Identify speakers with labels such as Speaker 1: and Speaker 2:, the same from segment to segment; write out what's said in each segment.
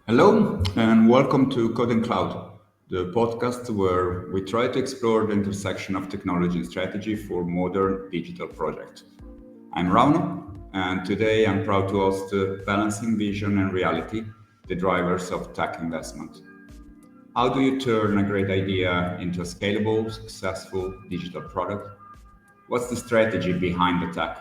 Speaker 1: Hello and welcome to CODE&CLOUD, the podcast where we try to explore the intersection of technology and strategy for modern digital projects. I'm Rauno, and today I'm proud to host Balancing Vision and Reality, the drivers of tech investment. How do you turn a great idea into a scalable, successful digital product? What's the strategy behind the tech?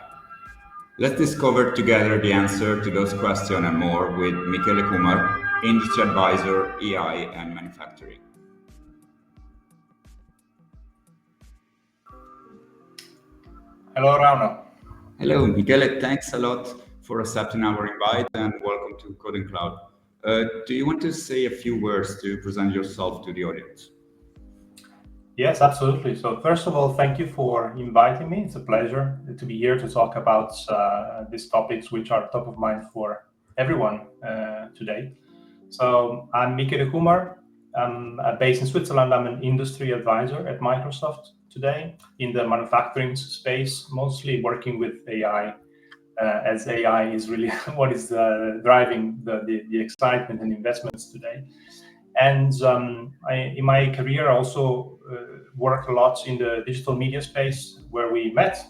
Speaker 1: Let's discover together the answer to those questions and more with Michele Cumar, Industry Advisor, EI and Manufacturing.
Speaker 2: Hello, Rauno.
Speaker 1: Hello, Michele. Thanks a lot for accepting our invite and welcome to CODE&CLOUD. Do you want to say a few words to present yourself to the audience?
Speaker 2: Yes, absolutely. So first of all, thank you for inviting me. It's a pleasure to be here to talk about these topics which are top of mind for everyone today. So I'm Michele Cumar. I'm based in Switzerland. I'm an industry advisor at Microsoft today in the manufacturing space, mostly working with AI, as AI is really what is driving the excitement and investments today. And in my career, I also worked a lot in the digital media space where we met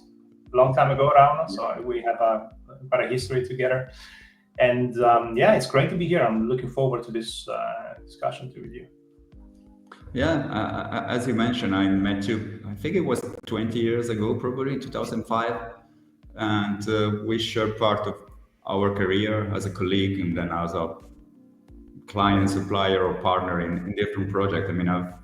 Speaker 2: a long time ago, Rauno. So we have quite a history together. And it's great to be here. I'm looking forward to this discussion with you.
Speaker 1: Yeah, as you mentioned, I met you, I think it was 20 years ago, probably in 2005. And we shared part of our career as a colleague and then as a client, supplier, or partner in different projects. I mean, I've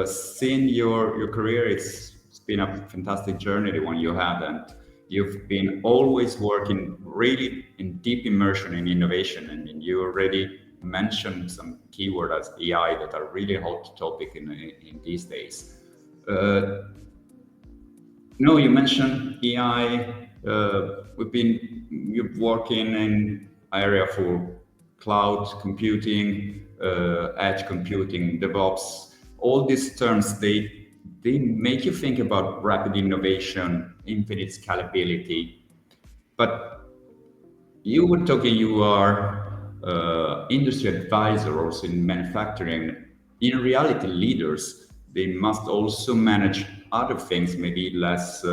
Speaker 1: seen your career. It's been a fantastic journey, the one you had, and you've been always working really in deep immersion in innovation. And you already mentioned some keywords as AI that are really hot topic in these days. No, you mentioned AI. You're working in area for cloud computing, edge computing, DevOps. All these terms they make you think about rapid innovation, infinite scalability. But you were talking. You are industry advisor also in manufacturing. In reality, leaders they must also manage other things, maybe less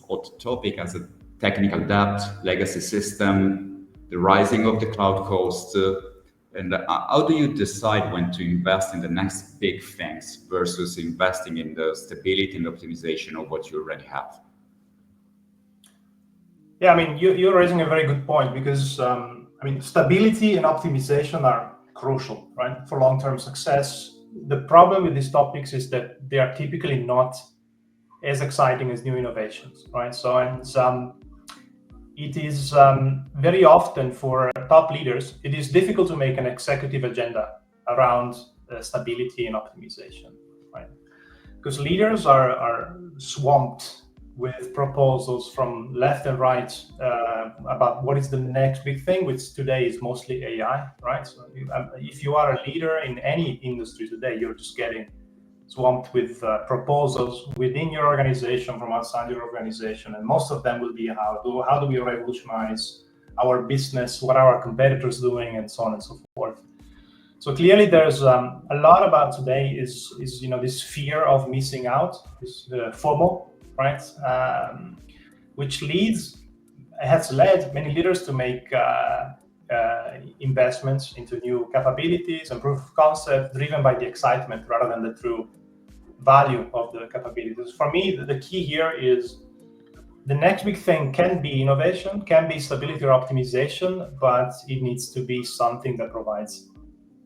Speaker 1: hot topic as a technical debt, legacy system, the rising of the cloud cost. And how do you decide when to invest in the next big things versus investing in the stability and optimization of what you already have?
Speaker 2: Yeah, I mean, you're raising a very good point because, stability and optimization are crucial, right, for long-term success. The problem with these topics is that they are typically not as exciting as new innovations, right? So, it is very often for top leaders, it is difficult to make an executive agenda around stability and optimization, right? Because leaders are swamped with proposals from left and right about what is the next big thing, which today is mostly AI, right? So if you are a leader in any industry today, you're just getting swamped with proposals within your organization, from outside your organization, and most of them will be how do we revolutionize our business, what are our competitors doing, and so on and so forth. So clearly, there's a lot about today is this fear of missing out, this FOMO, right? Which has led many leaders to make investments into new capabilities and proof of concept driven by the excitement rather than the true value of the capabilities. For me, the key here is the next big thing can be innovation, can be stability or optimization, but it needs to be something that provides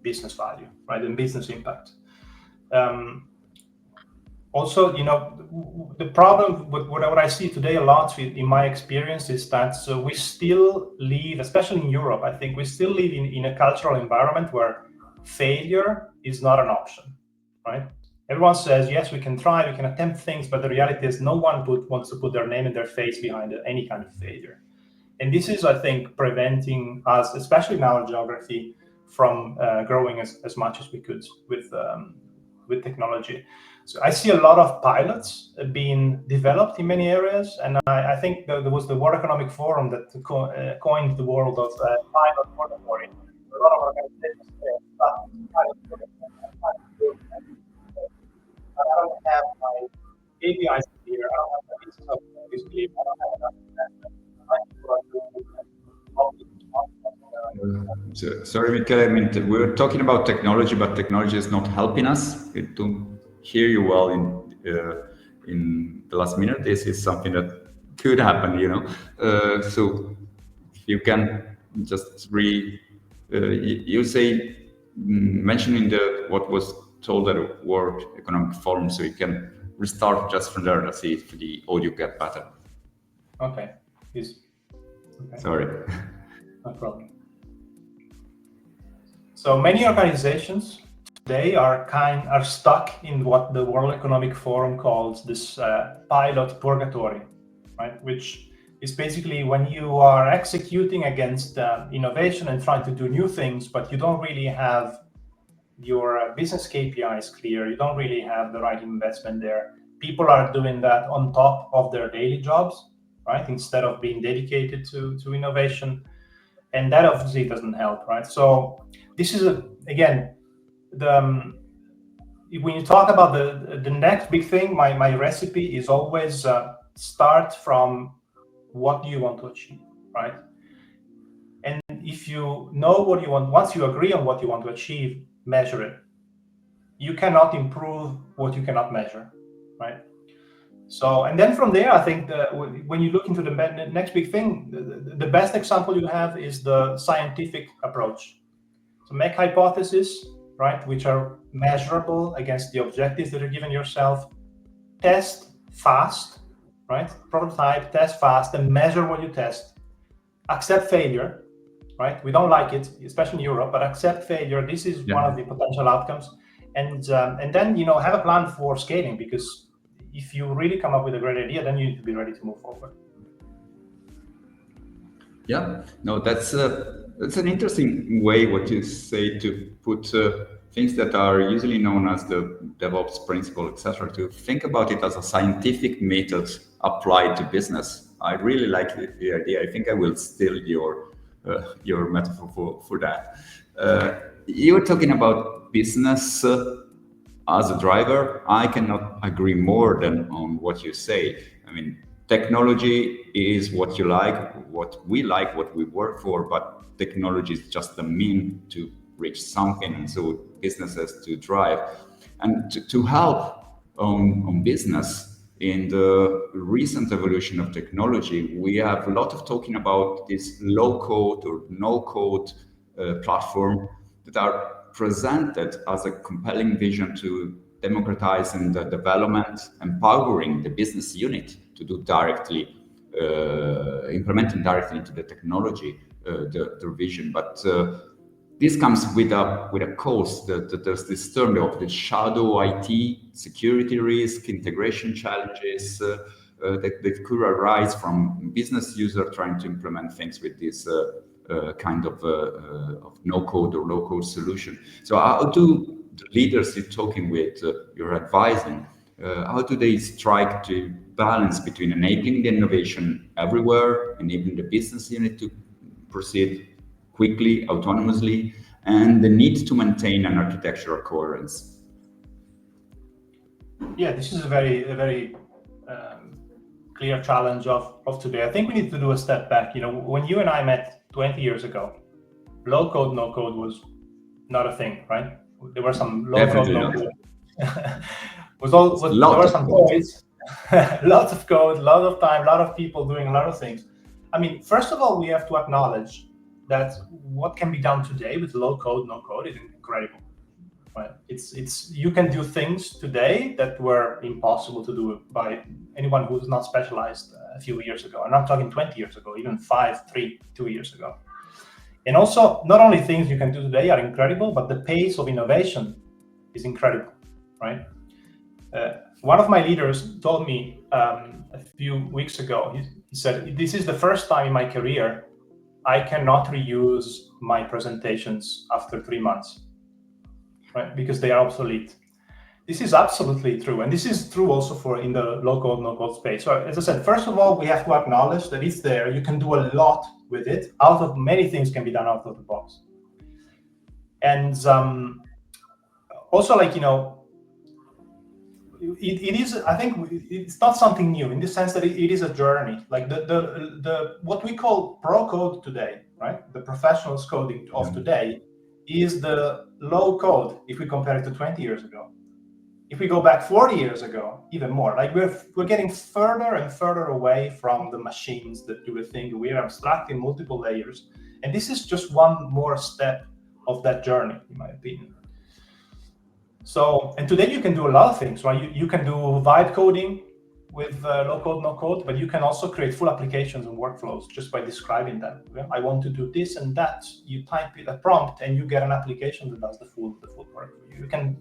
Speaker 2: business value, right, and business impact. Also, the problem with what I see today a lot in my experience is that we still live, especially in Europe, I think we still live in a cultural environment where failure is not an option, right? Everyone says, yes, we can try, we can attempt things, but the reality is no one wants to put their name and their face behind any kind of failure. And this is, I think, preventing us, especially in our geography, from growing as much as we could with with technology. So I see a lot of pilots being developed in many areas, and I think there was the World Economic Forum that coined the world of pilot purgatory. A lot of organizations start pilot purgatory. I don't have my KPIs clear. I don't have my business objectives clear. I don't have enough investment.
Speaker 1: Sorry, Michele. I mean, we're talking about technology, but technology is not helping us. I don't hear you well in the last minute. This is something that could happen, So if you can just you say mentioning what was told at the World Economic Forum, so you can restart just from there to see if the audio get better.
Speaker 2: Okay. Yes. Okay.
Speaker 1: Sorry.
Speaker 2: No problem. So many organizations today are stuck in what the World Economic Forum calls this pilot purgatory, right? Which is basically when you are executing against innovation and trying to do new things, but you don't really have your business KPIs clear. You don't really have the right investment there. People are doing that on top of their daily jobs, right? Instead of being dedicated to innovation. And that obviously doesn't help, right? So this is, again, when you talk about the next big thing, my recipe is always start from what do you want to achieve, right? And if you know what you want, once you agree on what you want to achieve, measure it. You cannot improve what you cannot measure, right? So, and then from there, I think when you look into the next big thing, the best example you have is the scientific approach. So make hypotheses, right, which are measurable against the objectives that you're giving yourself. Test fast, right? Prototype, test fast, and measure what you test. Accept failure, right? We don't like it, especially in Europe, but accept failure. This is one of the potential outcomes. And then, have a plan for scaling, because if you really come up with a great idea, then you need to be ready to move forward.
Speaker 1: Yeah, no, that's an interesting way what you say to put things that are usually known as the DevOps principle, etc., to think about it as a scientific method applied to business. I really like the idea. I think I will steal your metaphor for that. You were talking about business as a driver. I cannot agree more than on what you say. I mean, technology is what you like, what we like, what we work for, but technology is just the mean to reach something, and so business has to drive. And to help on business in the recent evolution of technology, we have a lot of talking about this low-code or no-code platform that are presented as a compelling vision to democratizing the development, empowering the business unit to do directly, implementing directly into the technology, their vision. But this comes with a cost. That there's this term of the shadow IT, security risk, integration challenges that could arise from business user trying to implement things with this kind of no-code or low-code solution. So how do the leaders you're talking with, you're advising, how do they strike to balance between enabling the innovation everywhere, enabling the business unit to proceed quickly, autonomously, and the need to maintain an architectural coherence?
Speaker 2: Yeah, this is a very clear challenge of today. I think we need to do a step back. When you and I met 20 years ago, low code, no code was not a thing, right? There were some low code, no code. There were some toys, lots of code, a lot of time, a lot of people doing a lot of things. I mean, first of all, we have to acknowledge that what can be done today with low code, no code is incredible. Right? You can do things today that were impossible to do by anyone who's not specialized a few years ago. And I'm talking 20 years ago, even 2 years ago. And also, not only things you can do today are incredible, but the pace of innovation is incredible, right? One of my leaders told me a few weeks ago, he said, this is the first time in my career I cannot reuse my presentations after 3 months, right? Because they are obsolete. This is absolutely true, and this is true also for in the low-code, no-code space. So as I said, first of all, we have to acknowledge that it's there. You can do a lot with it. Out of many things can be done out of the box. And also, like, it is, I think it's not something new in the sense that it is a journey. Like the what we call pro code today, right? The professionals coding of today is the low code if we compare it to 20 years ago. If we go back 40 years ago, even more, like we're getting further and further away from the machines that do a thing. We are abstracting multiple layers. And this is just one more step of that journey, in my opinion. So, and today you can do a lot of things, right? You can do vibe coding with low code, no code, but you can also create full applications and workflows just by describing them. I want to do this and that. You type it a prompt and you get an application that does the full work for you. You can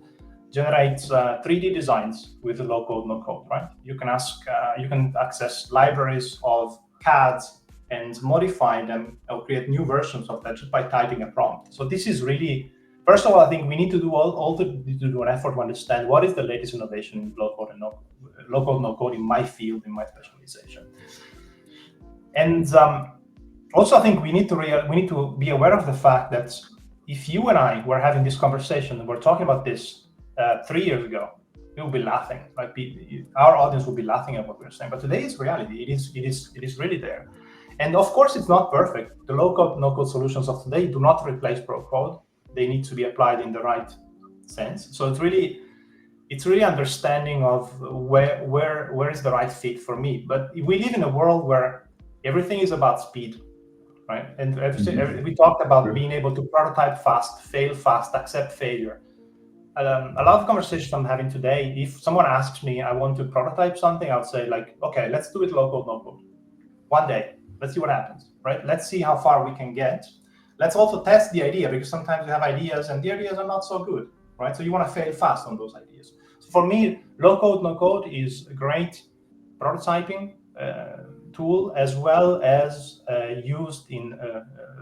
Speaker 2: generate 3D designs with the low code, no code, right? You can access libraries of CADs and modify them or create new versions of that just by typing a prompt. So this is really, first of all, I think we need to do an effort to understand what is the latest innovation in low code and no code in my field, in my specialization. And also, I think we need to be aware of the fact that if you and I were having this conversation and we're talking about this 3 years ago, we will be laughing. Like our audience will be laughing at what we're saying. But today it's reality. It is really there. And of course, it's not perfect. The low code, no code solutions of today do not replace pro code. They need to be applied in the right sense. So it's really understanding of where is the right fit for me. But we live in a world where everything is about speed, right? And we talked about being able to prototype fast, fail fast, accept failure. A lot of conversations I'm having today, if someone asks me, I want to prototype something, I'll say like, okay, let's do it low code, no code. One day, let's see what happens, right? Let's see how far we can get. Let's also test the idea, because sometimes we have ideas and the ideas are not so good, right? So you want to fail fast on those ideas. So for me, low code, no code is a great prototyping tool, as well as used in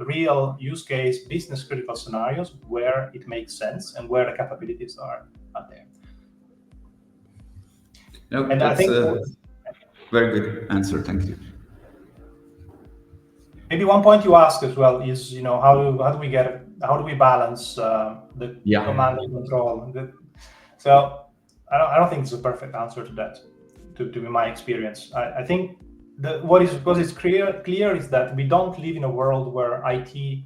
Speaker 2: real use case business critical scenarios where it makes sense and where the capabilities are there.
Speaker 1: No, and that's a very good answer. Thank you.
Speaker 2: Maybe one point you ask as well is, how do we balance the command and control? So I don't think it's a perfect answer to that, to be my experience. I think what is clear is that we don't live in a world where IT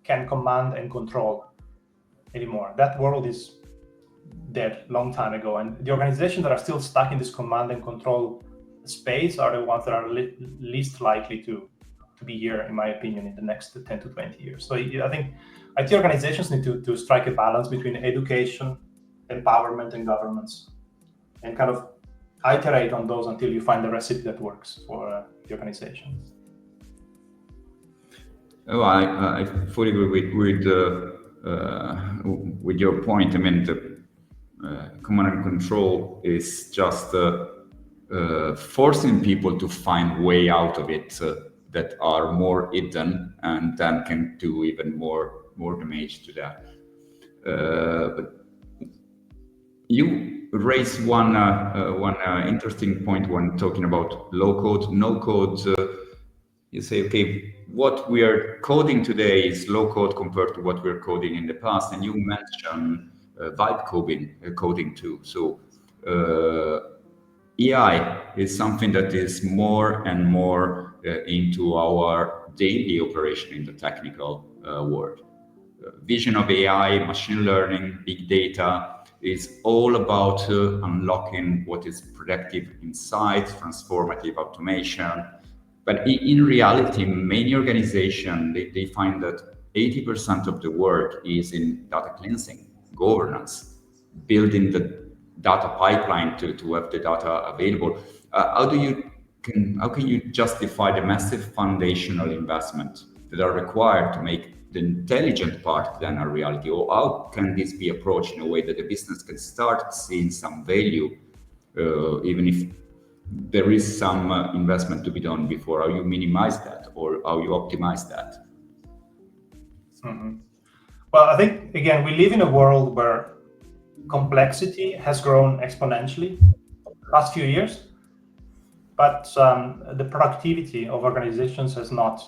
Speaker 2: can command and control anymore. That world is dead long time ago, and the organizations that are still stuck in this command and control space are the ones that are least likely to be here, in my opinion, in the next 10 to 20 years. So I think IT organizations need to strike a balance between education, empowerment, and governance, and kind of iterate on those until you find the recipe that works for the organization.
Speaker 1: Oh, I fully agree with your point. I mean, the command and control is just forcing people to find way out of it that are more hidden, and then can do even more damage to that. But you raise one interesting point when talking about low code, no code. You say, okay, what we are coding today is low code compared to what we're coding in the past, and you mentioned vibe coding too. So AI is something that is more and more into our daily operation in the technical world. Vision of AI, machine learning, big data is all about unlocking what is productive insights, transformative automation. But in reality, many organizations, they find that 80% of the work is in data cleansing, governance, building the data pipeline to have the data available. How can you justify the massive foundational investment that are required to make the intelligent part then a reality? Or how can this be approached in a way that the business can start seeing some value, even if there is some investment to be done before? How you minimize that, or how you optimize that?
Speaker 2: Mm-hmm. Well, I think, again, we live in a world where complexity has grown exponentially last few years, but the productivity of organizations has not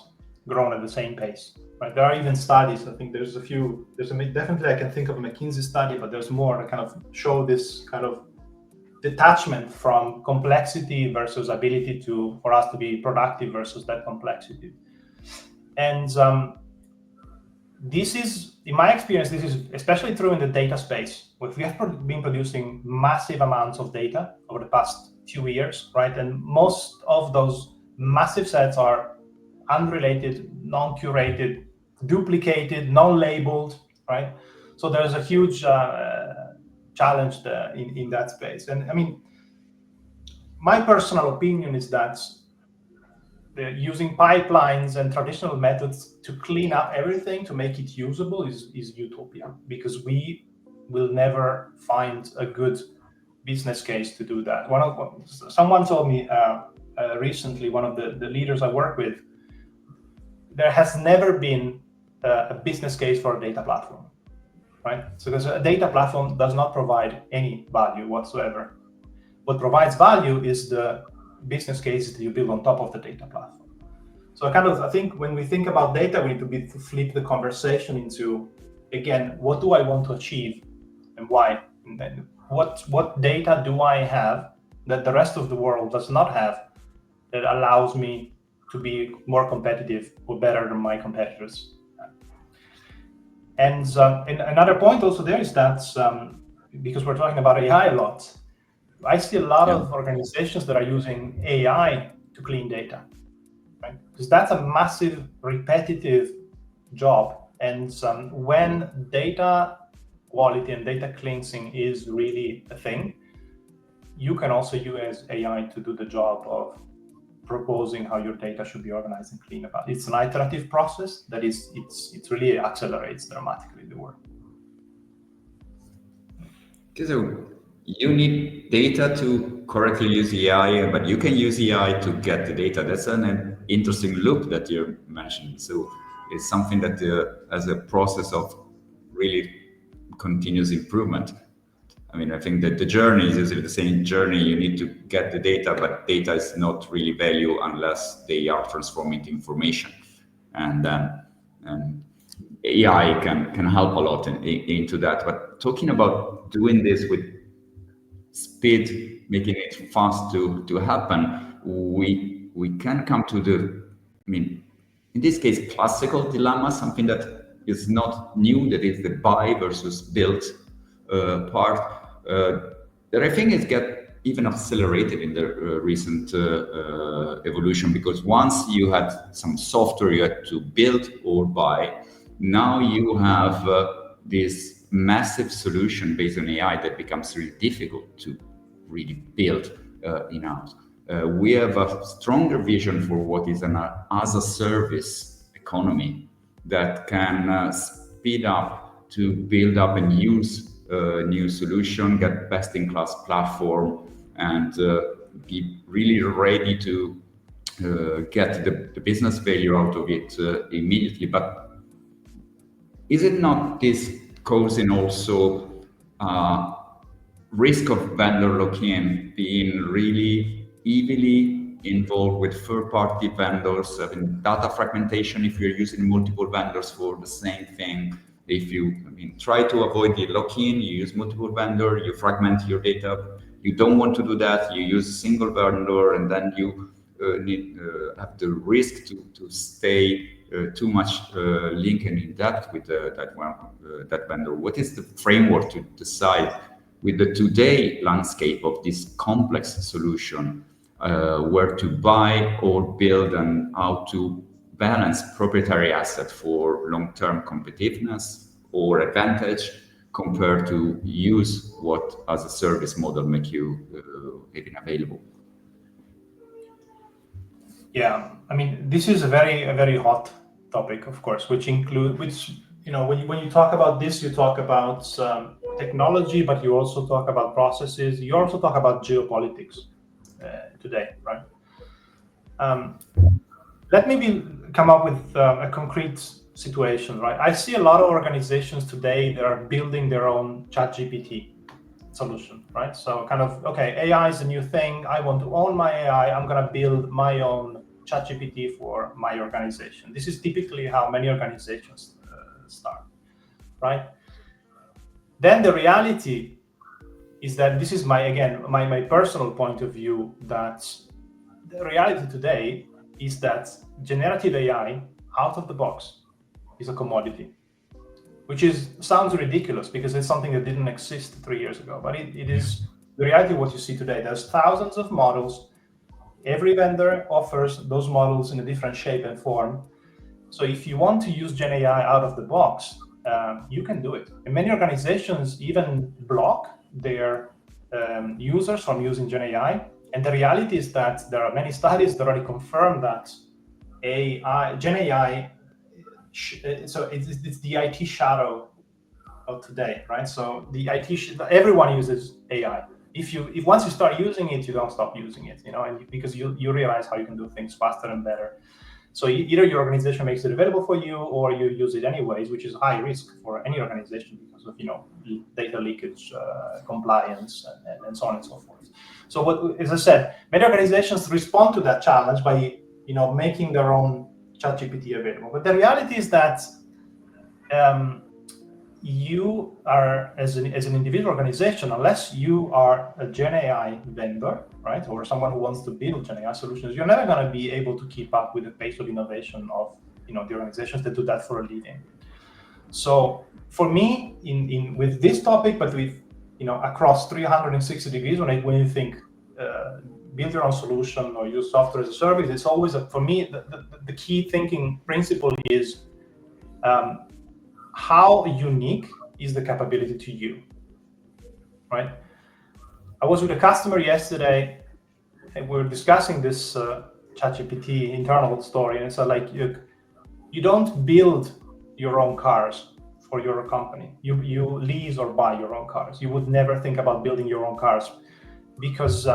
Speaker 2: grown at the same pace. Right? There are even studies. I think there's definitely I can think of a McKinsey study, but there's more that kind of show this kind of detachment from complexity versus ability for us to be productive versus that complexity. And this is, in my experience, this is especially true in the data space. We have been producing massive amounts of data over the past few years, right? And most of those massive sets are unrelated, non-curated, duplicated, non-labeled, right? So there's a huge challenge in that space. And I mean, my personal opinion is that using pipelines and traditional methods to clean up everything to make it usable is utopia, because we will never find a good business case to do that. Someone told me recently, one of the leaders I work with, there has never been a business case for a data platform, right? So because a data platform does not provide any value whatsoever. What provides value is the business cases that you build on top of the data platform. So I think when we think about data, we need to flip the conversation into, again, what do I want to achieve and why? And then what data do I have that the rest of the world does not have that allows me to be more competitive or better than my competitors? And another point also there is that because we're talking about AI a lot, I see a lot of organizations that are using AI to clean data, right? Because that's a massive repetitive job. And when data quality and data cleansing is really a thing, you can also use AI to do the job of proposing how your data should be organized and cleaned up. It's an iterative process that it really accelerates dramatically the work.
Speaker 1: So you need data to correctly use AI, but you can use AI to get the data. That's an interesting loop that you mentioned. So it's something that as a process of really continuous improvement. I mean, I think that the journey is usually the same journey. You need to get the data, but data is not really value unless they are transformed into information. And AI can help a lot into that. But talking about doing this with speed, making it fast to happen, we can come to in this case, classical dilemma, something that is not new, that is the buy versus build part, that I think is get even accelerated in the recent evolution, because once you had some software you had to build or buy, now you have this massive solution based on AI that becomes really difficult to really build in-house. We have a stronger vision for what is an as-a-service economy that can speed up to build up and use new solution, get best-in-class platform, and be really ready to get the business value out of it immediately. But is it not this causing also risk of vendor lock-in, being really heavily involved with third-party vendors, having data fragmentation if you're using multiple vendors for the same thing? If you try to avoid the lock-in, you use multiple vendor, you fragment your data. You don't want to do that, you use a single vendor, and then you have the risk to stay too much linked and in depth with that vendor. What is the framework to decide with the today landscape of this complex solution, where to buy or build and how to balance proprietary asset for long-term competitiveness or advantage compared to use what as a service model make you even available?
Speaker 2: Yeah, I mean, this is a very hot topic, of course, when you talk about this, you talk about technology, but you also talk about processes. You also talk about geopolitics today, right? Let me come up with a concrete situation, right? I see a lot of organizations today that are building their own ChatGPT solution, right? So kind of, okay, AI is a new thing. I want to own my AI. I'm going to build my own ChatGPT for my organization. This is typically how many organizations start, right? Then the reality is that this is my personal point of view, that the reality today is that generative AI out of the box is a commodity, which sounds ridiculous because it's something that didn't exist 3 years ago, but it is the reality of what you see today. There's thousands of models. Every vendor offers those models in a different shape and form. So if you want to use Gen AI out of the box, you can do it. And many organizations even block their users from using Gen AI. And the reality is that there are many studies that already confirm that Gen AI, so it's the IT shadow of today, right? So the everyone uses AI. If once you start using it, you don't stop using it, and because you realize how you can do things faster and better. So either your organization makes it available for you, or you use it anyways, which is high risk for any organization because of data leakage, compliance, and so on and so forth. So as I said, many organizations respond to that challenge by making their own ChatGPT available. But the reality is that you are, as an individual organization, unless you are a Gen AI vendor, right, or someone who wants to build Gen AI solutions, you're never going to be able to keep up with the pace of innovation of the organizations that do that for a living. So for me, with this topic, but with across 360 degrees, when you think build your own solution or use software as a service, it's always for me the key thinking principle is how unique is the capability to you, right? I was with a customer yesterday, and we were discussing this ChatGPT internal story, and it's like you don't build your own cars for your company. You lease or buy your own cars. You would never think about building your own cars because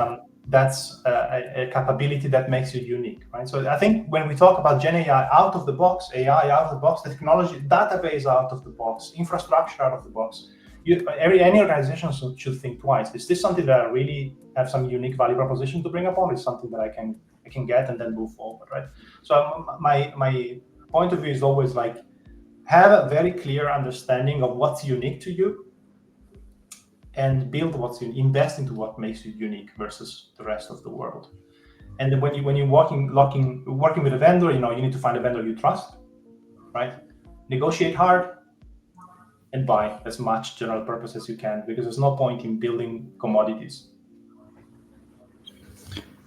Speaker 2: that's a capability that makes you unique, right? So I think when we talk about Gen AI out of the box, AI out of the box, technology, database out of the box, infrastructure out of the box, any organization should think twice. Is this something that I really have some unique value proposition to bring upon? Is something that I can get and then move forward, right? So my point of view is always like, have a very clear understanding of what's unique to you, and build invest into what makes you unique versus the rest of the world. And then when you're working with a vendor, you need to find a vendor you trust, right? Negotiate hard and buy as much general purpose as you can, because there's no point in building commodities.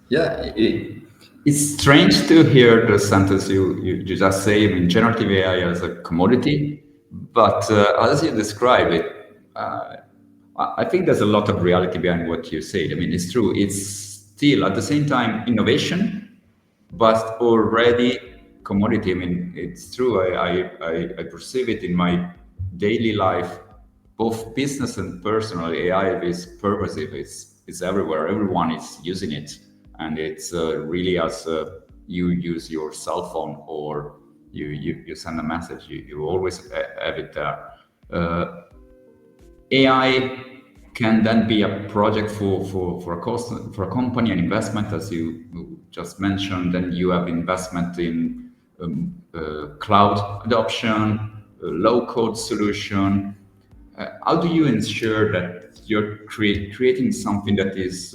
Speaker 1: Yeah, it's strange to hear the sentence you just say. I mean, generative AI as a commodity, but as you describe it, I think there's a lot of reality behind what you said. I mean, it's true. It's still at the same time innovation, but already commodity. I mean, it's true. I perceive it in my daily life, both business and personal. AI is pervasive. It's everywhere. Everyone is using it, and it's really as you use your cell phone or you send a message. You always have it there. AI can then be a project for a company, an investment, as you just mentioned. Then you have investment in cloud adoption, low-code solution. How do you ensure that you're creating something that is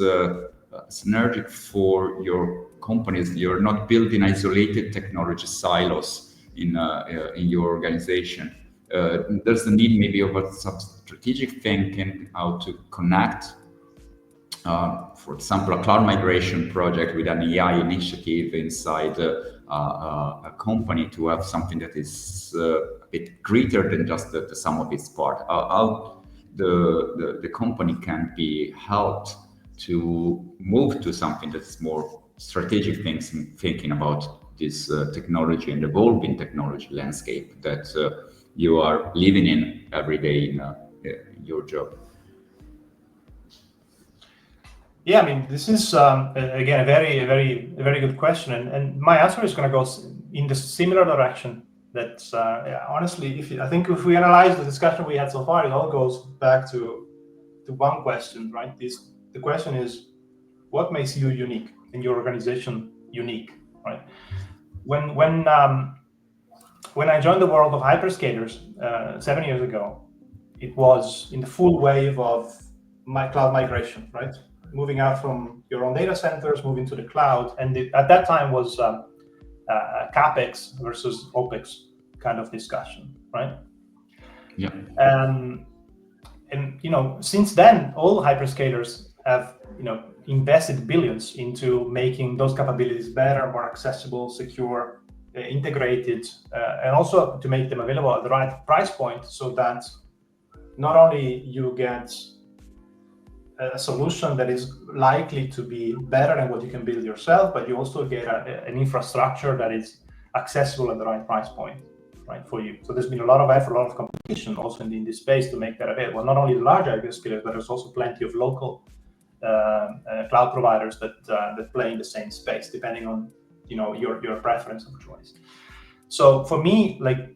Speaker 1: synergic for your companies? You're not building isolated technology silos in your organization. There's the need maybe of some strategic thinking, how to connect, for example, a cloud migration project with an AI initiative inside a company to have something that is a bit greater than just the sum of its part. How the company can be helped to move to something that's more strategic thinking about this technology and evolving technology landscape that you are living in every day in your job.
Speaker 2: Yeah, I mean, this is again a very good question, and my answer is going to go in the similar direction. That honestly, I think if we analyze the discussion we had so far, it all goes back to to one question, right? The question is, what makes you unique and your organization unique, right? When I joined the world of hyperscalers 7 years ago, it was in the full wave of my cloud migration, right? Moving out from your own data centers, moving to the cloud, and at that time was CapEx versus OpEx kind of discussion, right?
Speaker 1: Yeah.
Speaker 2: And since then, all hyperscalers have invested billions into making those capabilities better, more accessible, secure, integrated, and also to make them available at the right price point, so that not only you get a solution that is likely to be better than what you can build yourself, but you also get an infrastructure that is accessible at the right price point, right, for you. So there's been a lot of effort, a lot of competition also in this space to make that available. Not only the large hyperscalers, but there's also plenty of local cloud providers that play in the same space, depending on your preference of choice. So for me, like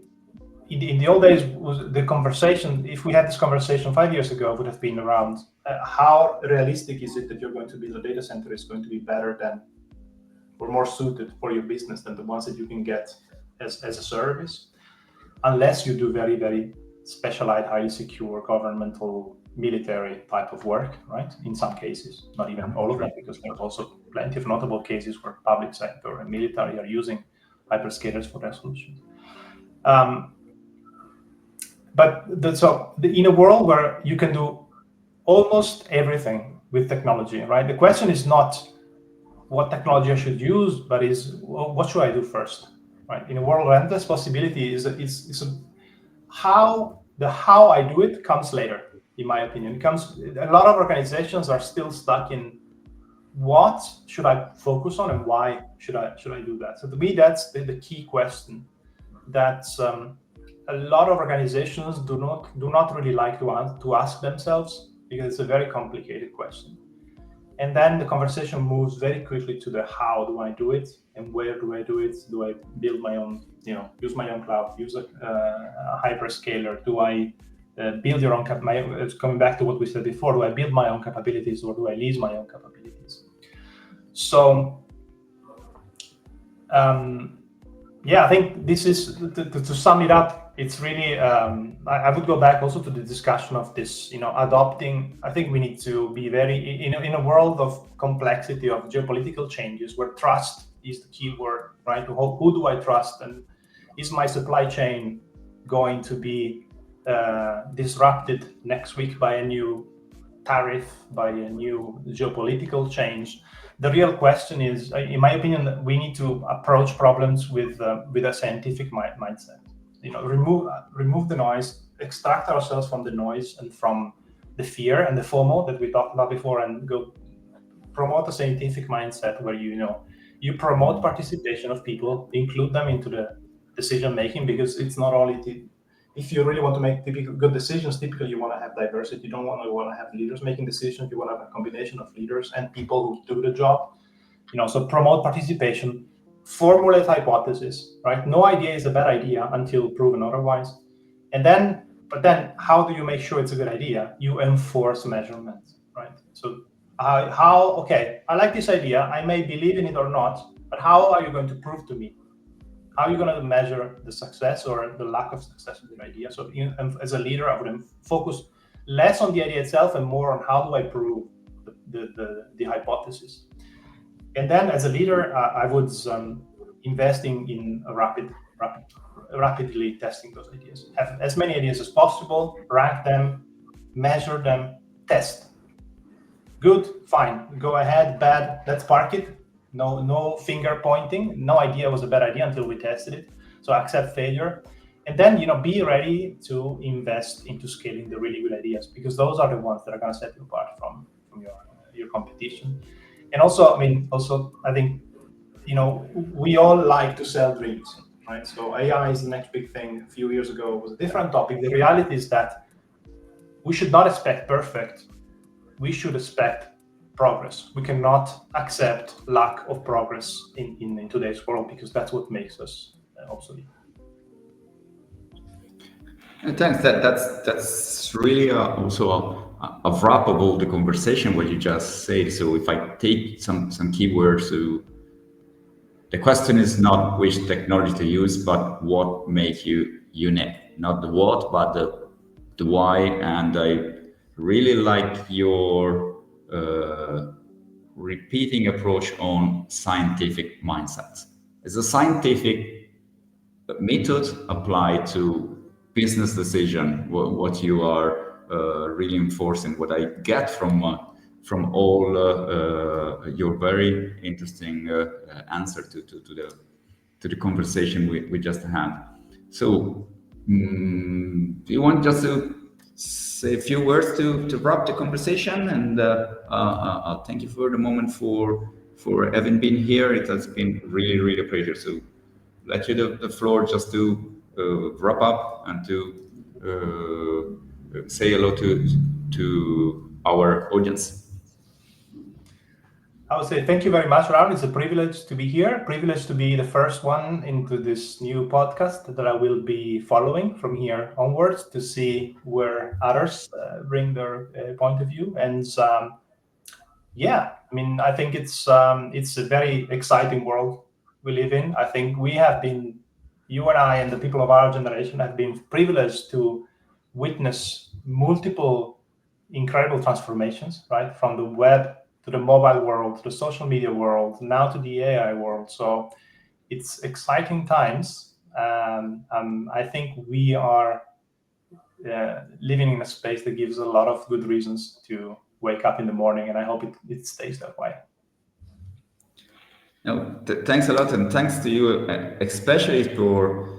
Speaker 2: in the old days, was the conversation, if we had this conversation 5 years ago, would have been around how realistic is it that you're going to build a data center is going to be better than or more suited for your business than the ones that you can get as a service, unless you do very, very specialized, highly secure, governmental, military type of work, right? In some cases, not even all of them, because there's also plenty of notable cases where public sector and military are using hyperscalers for their solutions. In a world where you can do almost everything with technology, right? The question is not what technology I should use, but is what should I do first, right? In a world where endless possibility is how I do it comes later, in my opinion. A lot of organizations are still stuck in what should I focus on and why should I do that. So to me, that's the key question that a lot of organizations do not really like to ask themselves, because it's a very complicated question. And then the conversation moves very quickly to the how do I do it and where do I do it? Do I build my own, use my own cloud, use a hyperscaler? Do I build your own coming back to what we said before, do I build my own capabilities or do I lease my own capabilities? So I think this is to sum it up. It's really I would go back also to the discussion of this, adopting. I think we need to be very in a world of complexity, of geopolitical changes, where trust is the key word, right? Who do I trust, and is my supply chain going to be disrupted next week by a new tariff, by a new geopolitical change? The real question is, in my opinion, that we need to approach problems with a scientific mindset. Remove the noise, extract ourselves from the noise and from the fear and the FOMO that we talked about before, and go promote a scientific mindset where you promote participation of people, include them into the decision making, because it's not only if you really want to make good decisions, typically you want to have diversity. You don't want to have leaders making decisions. You want to have a combination of leaders and people who do the job. So promote participation, formulate hypothesis, right? No idea is a bad idea until proven otherwise. But then how do you make sure it's a good idea? You enforce measurements, right? So okay, I like this idea. I may believe in it or not, but how are you going to prove to me? How are you going to measure the success or the lack of success of the idea? So as a leader, I would focus less on the idea itself and more on how do I prove the hypothesis. And then as a leader, I would investing in rapidly testing those ideas. Have as many ideas as possible, rank them, measure them, test. Good, fine, go ahead. Bad, let's park it. No finger pointing. No idea was a bad idea until we tested it. So accept failure, and then be ready to invest into scaling the really good ideas, because those are the ones that are going to set you apart from your competition. And also, I think we all like to sell dreams, right? So AI is the next big thing. A few years ago, it was a different topic. The reality is that we should not expect perfect. We should expect progress. We cannot accept lack of progress in today's world, because that's what makes us obsolete.
Speaker 1: Thanks. That's really also a wrap of all the conversation what you just said. So if I take some keywords, so the question is not which technology to use, but what makes you unique. Not the what, but the why. And I really like your repeating approach on scientific mindsets. It's a scientific method applied to business decision. What you are really enforcing, what I get from all your very interesting answer to the conversation we just had. So, do you want just to say a few words to wrap the conversation? And I'll thank you for the moment for having been here. It has been really a pleasure. So, let you the floor just to wrap up and to say hello to our audience.
Speaker 2: I would say thank you very much, Rauno. It's a privilege to be here, privilege to be the first one into this new podcast that I will be following from here onwards to see where others bring their point of view. And yeah, I mean, I think it's a very exciting world we live in. I think we have been, you and I and the people of our generation have been privileged to witness multiple incredible transformations, right? From the web to the mobile world, to the social media world, now to the AI world. So it's exciting times. I think we are living in a space that gives a lot of good reasons to wake up in the morning, and I hope it stays that way.
Speaker 1: No, thanks a lot, and thanks to you, especially for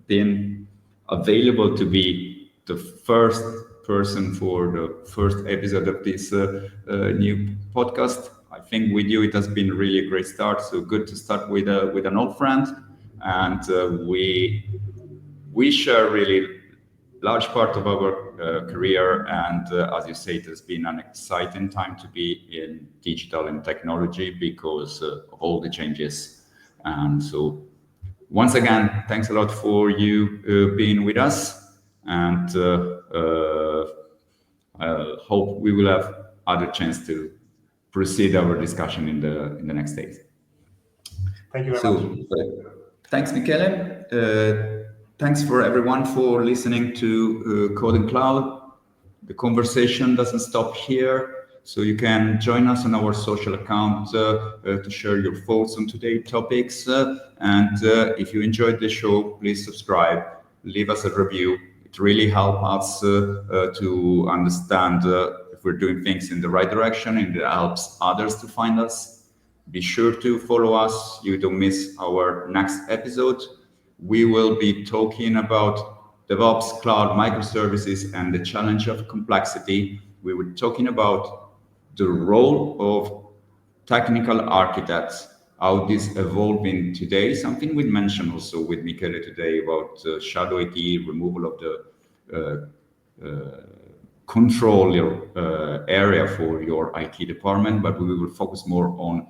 Speaker 1: being available to be the first person for the first episode of this new podcast. I think with you it has been really a great start. So good to start with an old friend, and we share really large part of our career, and as you say, it has been an exciting time to be in digital and technology because of all the changes. And so, once again, thanks a lot for you being with us, and I hope we will have other chance to proceed our discussion in the next days.
Speaker 2: Thank you very
Speaker 1: So,
Speaker 2: much.
Speaker 1: thanks, Michele. Thanks for everyone for listening to CODE&CLOUD. The conversation doesn't stop here, so you can join us on our social account to share your thoughts on today's topics. And if you enjoyed the show, please subscribe, leave us a review. It really helps us to understand if we're doing things in the right direction, and it helps others to find us. Be sure to follow us so you don't miss our next episode. We will be talking about DevOps, cloud, microservices, and the challenge of complexity. We were talking about the role of technical architects, how this evolving today, something we mentioned also with Michele today about shadow IT, removal of the control area for your IT department, but we will focus more on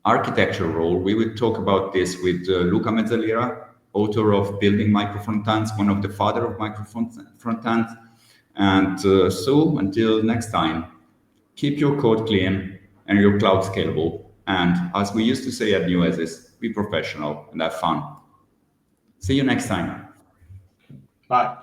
Speaker 1: architecture role. We will talk about this with Luca Mezzalira, author of Building Micro Frontends, one of the father of micro frontends. And so until next time, keep your code clean and your cloud scalable. And as we used to say at Newesis, be professional and have fun. See you next time.
Speaker 2: Bye.